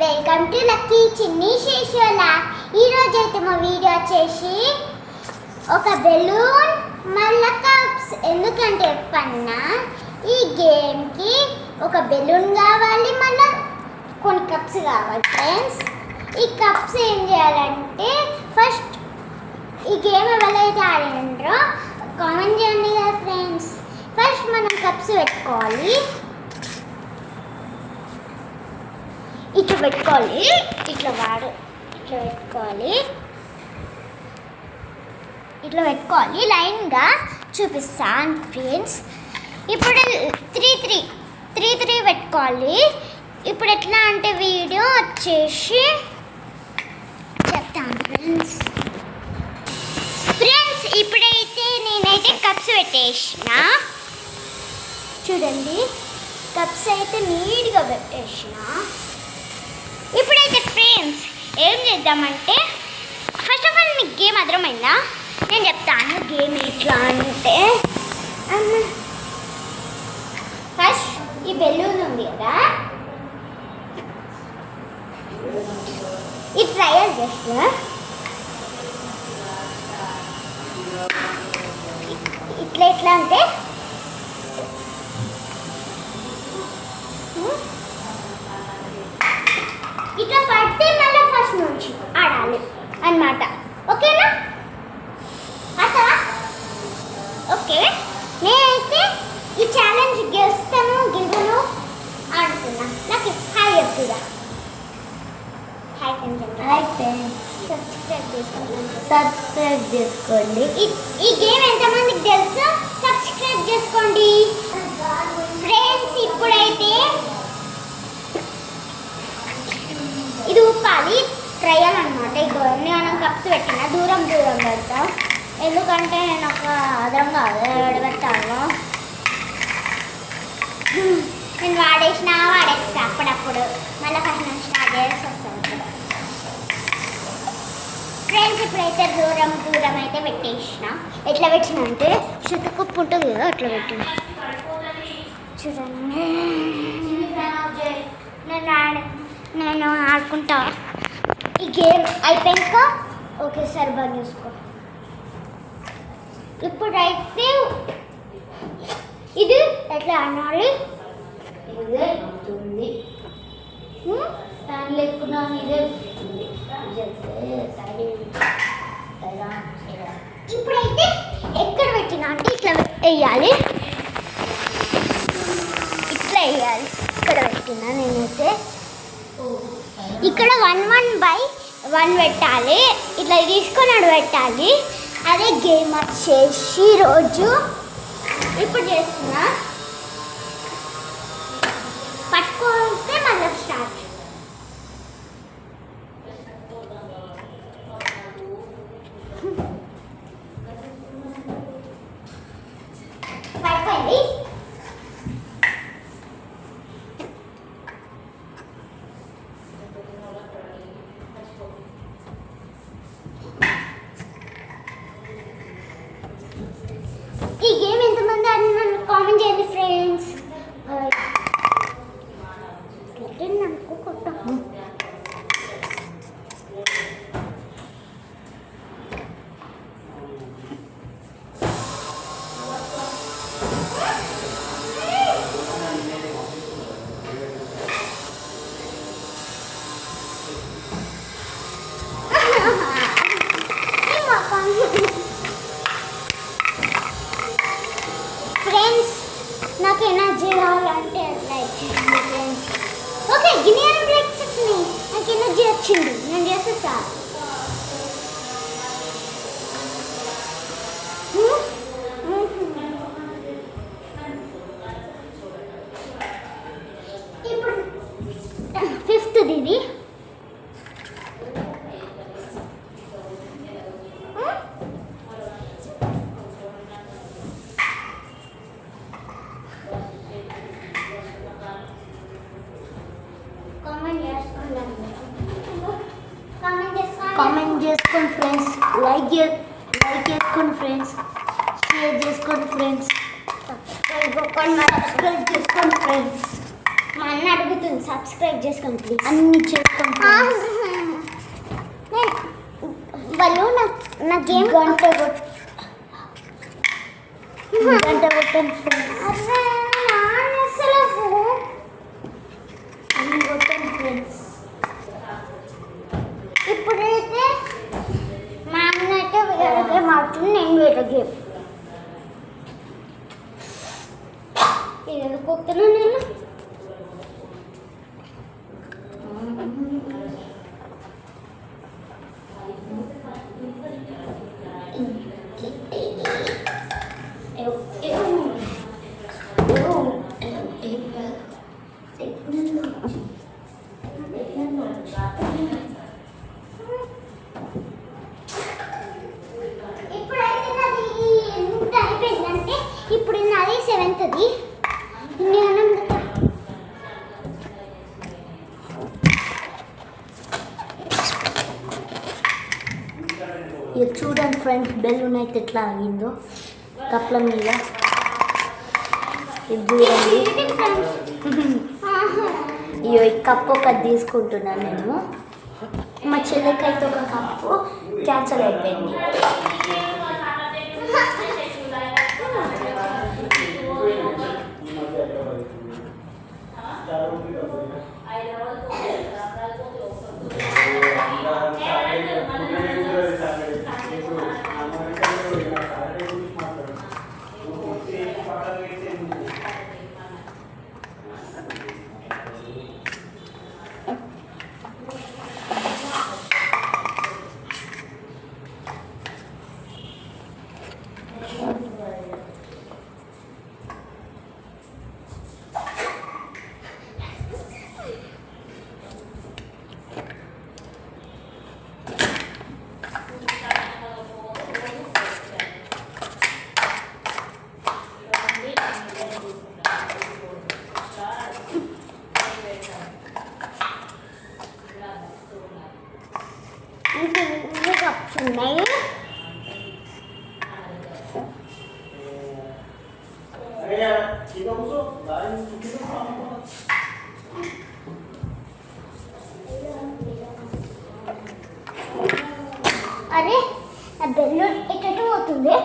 Welcome to lucky చిన్ని శేషోల. ఈరోజు అయితే మా వీడియో వచ్చేసి ఒక బెలూన్ మళ్ళీ కప్స్. ఎందుకంటే చెప్పన్నా ఈ గేమ్కి ఒక బెలూన్ కావాలి, మళ్ళీ కొన్ని కప్స్ కావాలి ఫ్రెండ్స్. ఈ కప్స్ ఏం చేయాలంటే ఫస్ట్ ఈ గేమ్ ఎవరైతే ఆడినారో కామెంట్ చేయండి కదా ఫ్రెండ్స్. ఫస్ట్ మనం కప్స్ పెట్టుకోవాలి, ఇట్లా పెట్టుకోవాలి, ఇట్లా పెట్టుకోవాలి లైన్గా చూపిస్తాను ఫ్రెండ్స్. ఇప్పుడు త్రీ పెట్టుకోవాలి. ఇప్పుడు ఎట్లా అంటే వీడియో వచ్చేసి చెప్తాను ఫ్రెండ్స్. ఇప్పుడైతే నేనైతే కప్స్ పెట్టేసిన, చూడండి కప్స్ అయితే నీట్గా పెట్టేసిన. ఇప్పుడైతే ఫ్రెండ్స్ ఏం చేద్దామంటే ఫస్ట్ ఆఫ్ ఆల్ మీకు గేమ్ అర్థమైందా? నేను చెప్తాను గేమ్ ఎట్లా అంటే, ఫస్ట్ ఈ బెలూన్ ఉంది కదా, ఈ ట్రయల్ జస్ట్ ఎట్లా అంటే ఇట్లా పడితే మళ్ళీ ఫస్ట్ నుంచి ఆడాలి అన్నమాట. ఓకేనా? అసలు ఓకే, నేనైతే ఈ ఛాలెంజ్ గెలువను ఆడుతున్నా. నాకు హాయ్ చెప్తుదా. హాయ్ ఫ్రెండ్స్, సబ్స్క్రైబ్ చేసుకోండి. ఈ గేమ్ ఎంతమందికి తెలుసు సబ్స్క్రైబ్ చేసుకోండి ఫ్రెండ్స్. ఇప్పుడైతే ఇది ఉప్పాలి ట్రయల్ అనమాట. ఇగో నేను కప్స్ పెట్టిన దూరం పెడతా, ఎందుకంటే నేను ఒక అదరం కాదు పెట్టాను. నేను వాడేస్తా అప్పుడప్పుడు, మళ్ళీ ఫస్ట్ నుంచి స్టార్ట్ చేసి వస్తాను ఫ్రెండ్స్. ఇప్పుడైతే దూరం అయితే పెట్టేసిన. ఎట్లా పెట్టిన అంటే చుట్టుకుప్పు ఉంటుంది కదా, అట్లా పెట్టిన. చూడండి నేను ఆడుకుంటా. ఈ గేమ్ అయిపోయాక ఒకేసారి బాగా చూసుకో. ఇప్పుడైతే ఇది ఎట్లా ఆడాలి, ఇప్పుడైతే ఎక్కడ పెట్టినా అంటే ఇట్లా వేయాలి, ఇట్లా వేయాలి. ఇక్కడ పెట్టినా నేనైతే ఇక్కడ 1/1 పెట్టాలి, ఇట్లా తీసుకొని అడు పెట్టాలి. అదే గేమ్ వచ్చేసి రోజు ఇప్పుడు చేస్తున్నా. పట్టుకుంటే మళ్ళీ స్టార్ట్. పట్టుకోండి. ఈ గేమ్ ఎంతమంది ఆడినారు కామెంట్ చేయండి ఫ్రెండ్స్. ఫ్రెండ్స్ నాకు ఎనర్జీ కావాలంటే లైక్ ఫ్రెండ్స్. ఓకే, గిన్నె బ్రేక్స్ వచ్చినాయి, నాకు ఎనర్జీ వచ్చింది, నేను చేసేస్తా. ఇప్పుడు 5th ఇది. కామెంట్ చేసుకోండి ఫ్రెండ్స్, లైక్ చేసుకోండి ఫ్రెండ్స్, షేర్ చేసుకోండి ఫ్రెండ్స్, సబ్స్క్రైబ్ చేసుకోండి ఫ్రెండ్స్. మా అన్న అడుగుతుంది సబ్స్క్రైబ్ చేసుకోండి ప్లీజ్. అన్ని చేసుకోండి. వాళ్ళు నా గేమ్ గంట కొట్టండి ఫ్రెండ్స్. అన్ని కొట్టండి ఫ్రెండ్స్. ఇప్పుడైతే మా అన్న అయితే వేరే గేమ్ ఆడుతుంది, నేను వేరే గేమ్. ఇది ఎందుకు కొడుతున్నా నేను? ఇప్పుడైతే నాది ఎంత అయిపోయిందంటే ఇప్పుడు నాది 7th. ఇది చూడండి ఫ్రెండ్స్, బెలూన్ అయితే ఎట్లా ఆగిందో కప్ల మీద. ఇది చూడండి. అయ్యో, ఈ కప్పు ఒకటి తీసుకుంటున్నాను నేను. మా చెల్లెకైతే ఒక కప్పు క్యాన్సల్ అయిపోయింది. ఉన్నాయి. అరే ఆ బెలూన్ ఎటు పోతుంది?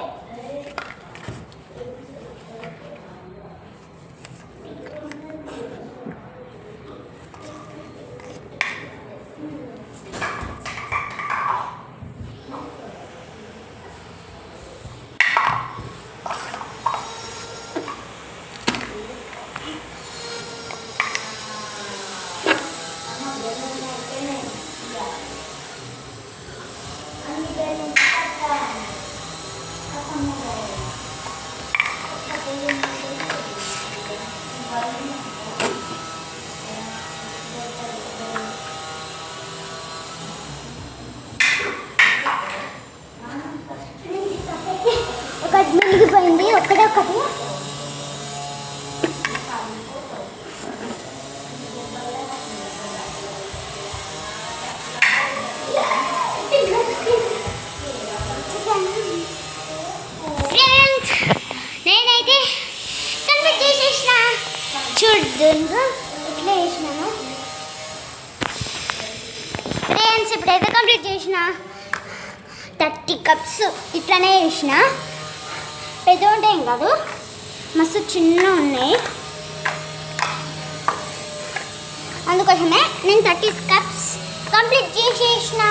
ఒకటి మిగిలిపోయింది, ఒకటి నేనైతే కంప్లీట్ చేసేసిన. చూడండి ఇట్లా చేసినాను ఫ్రెండ్స్. ఇప్పుడైతే కంప్లీట్ చేసిన 30 కప్స్ ఇట్లానే చేసిన. పెద్ద ఉంటాయి కాదు, మస్తు చిన్న ఉన్నాయి. అందుకోసమే నేను 30 కప్స్ కంప్లీట్ చేసేసిన.